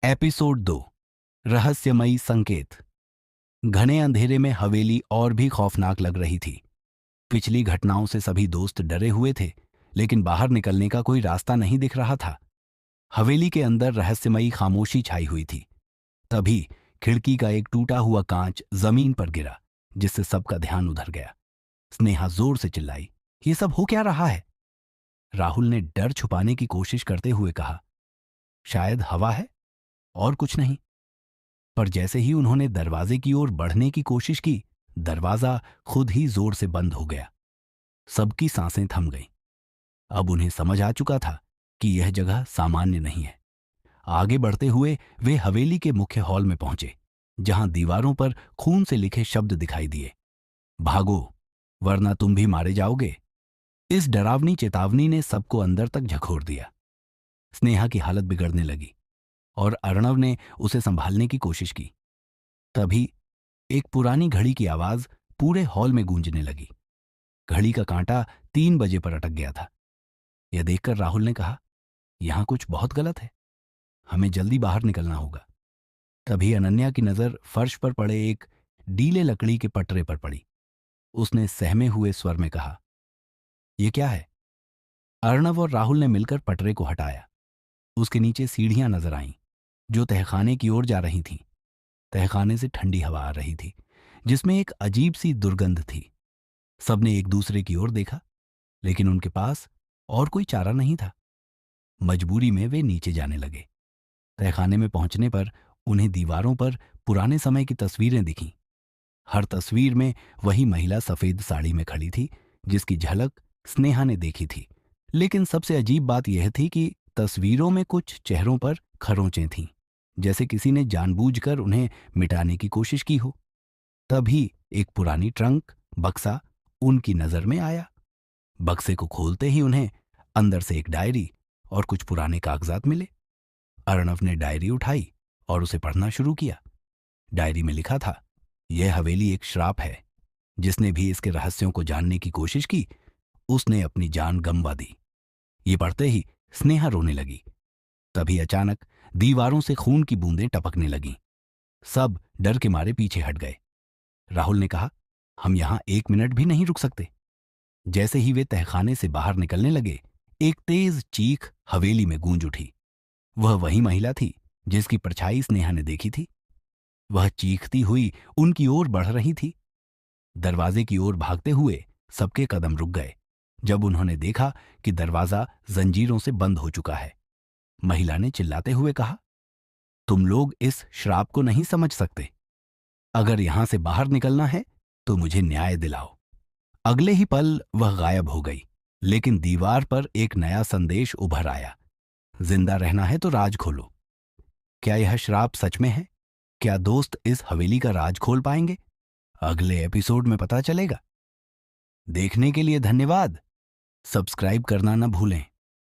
Episode 2 रहस्यमयी संकेत। घने अंधेरे में हवेली और भी खौफनाक लग रही थी। पिछली घटनाओं से सभी दोस्त डरे हुए थे, लेकिन बाहर निकलने का कोई रास्ता नहीं दिख रहा था। हवेली के अंदर रहस्यमयी खामोशी छाई हुई थी। तभी खिड़की का एक टूटा हुआ कांच जमीन पर गिरा, जिससे सबका ध्यान उधर गया। स्नेहा जोर से चिल्लाई, ये सब हो क्या रहा है? राहुल ने डर छुपाने की कोशिश करते हुए कहा, शायद हवा है और कुछ नहीं। पर जैसे ही उन्होंने दरवाजे की ओर बढ़ने की कोशिश की, दरवाजा खुद ही जोर से बंद हो गया। सबकी सांसें थम गईं। अब उन्हें समझ आ चुका था कि यह जगह सामान्य नहीं है। आगे बढ़ते हुए वे हवेली के मुख्य हॉल में पहुंचे, जहां दीवारों पर खून से लिखे शब्द दिखाई दिए, भागो वरना तुम भी मारे जाओगे। इस डरावनी चेतावनी ने सबको अंदर तक झकोर दिया। स्नेहा की हालत बिगड़ने लगी और अर्णव ने उसे संभालने की कोशिश की। तभी एक पुरानी घड़ी की आवाज पूरे हॉल में गूंजने लगी। घड़ी का कांटा 3 बजे पर अटक गया था। यह देखकर राहुल ने कहा, यहां कुछ बहुत गलत है, हमें जल्दी बाहर निकलना होगा। तभी अनन्या की नजर फर्श पर पड़े एक डीले लकड़ी के पटरे पर पड़ी। उसने सहमे हुए स्वर में कहा, यह क्या है? अर्णव और राहुल ने मिलकर पटरे को हटाया। उसके नीचे सीढ़ियां नजर आईं, जो तहखाने की ओर जा रही थीं। तहखाने से ठंडी हवा आ रही थी, जिसमें एक अजीब सी दुर्गंध थी। सबने एक दूसरे की ओर देखा, लेकिन उनके पास और कोई चारा नहीं था। मजबूरी में वे नीचे जाने लगे। तहखाने में पहुंचने पर उन्हें दीवारों पर पुराने समय की तस्वीरें दिखीं। हर तस्वीर में वही महिला सफेद साड़ी में खड़ी थी, जिसकी झलक स्नेहा ने देखी थी। लेकिन सबसे अजीब बात यह थी कि तस्वीरों में कुछ चेहरों पर खरोंचें थीं, जैसे किसी ने जानबूझकर उन्हें मिटाने की कोशिश की हो। तभी एक पुरानी ट्रंक बक्सा उनकी नजर में आया। बक्से को खोलते ही उन्हें अंदर से एक डायरी और कुछ पुराने कागजात मिले। अर्णव ने डायरी उठाई और उसे पढ़ना शुरू किया। डायरी में लिखा था, यह हवेली एक श्राप है। जिसने भी इसके रहस्यों को जानने की कोशिश की, उसने अपनी जान गंवा दी। ये पढ़ते ही स्नेहा रोने लगी। तभी अचानक दीवारों से खून की बूंदें टपकने लगीं। सब डर के मारे पीछे हट गए। राहुल ने कहा, हम यहां 1 मिनट भी नहीं रुक सकते। जैसे ही वे तहखाने से बाहर निकलने लगे, एक तेज चीख हवेली में गूंज उठी। वह वही महिला थी जिसकी परछाई स्नेहा ने देखी थी। वह चीखती हुई उनकी ओर बढ़ रही थी। दरवाजे की ओर भागते हुए सबके कदम रुक गए जब उन्होंने देखा कि दरवाजा जंजीरों से बंद हो चुका है। महिला ने चिल्लाते हुए कहा, तुम लोग इस श्राप को नहीं समझ सकते। अगर यहां से बाहर निकलना है तो मुझे न्याय दिलाओ। अगले ही पल वह गायब हो गई, लेकिन दीवार पर एक नया संदेश उभर आया, जिंदा रहना है तो राज खोलो। क्या यह श्राप सच में है? क्या दोस्त इस हवेली का राज खोल पाएंगे? अगले एपिसोड में पता चलेगा। देखने के लिए धन्यवाद। सब्सक्राइब करना न भूलें।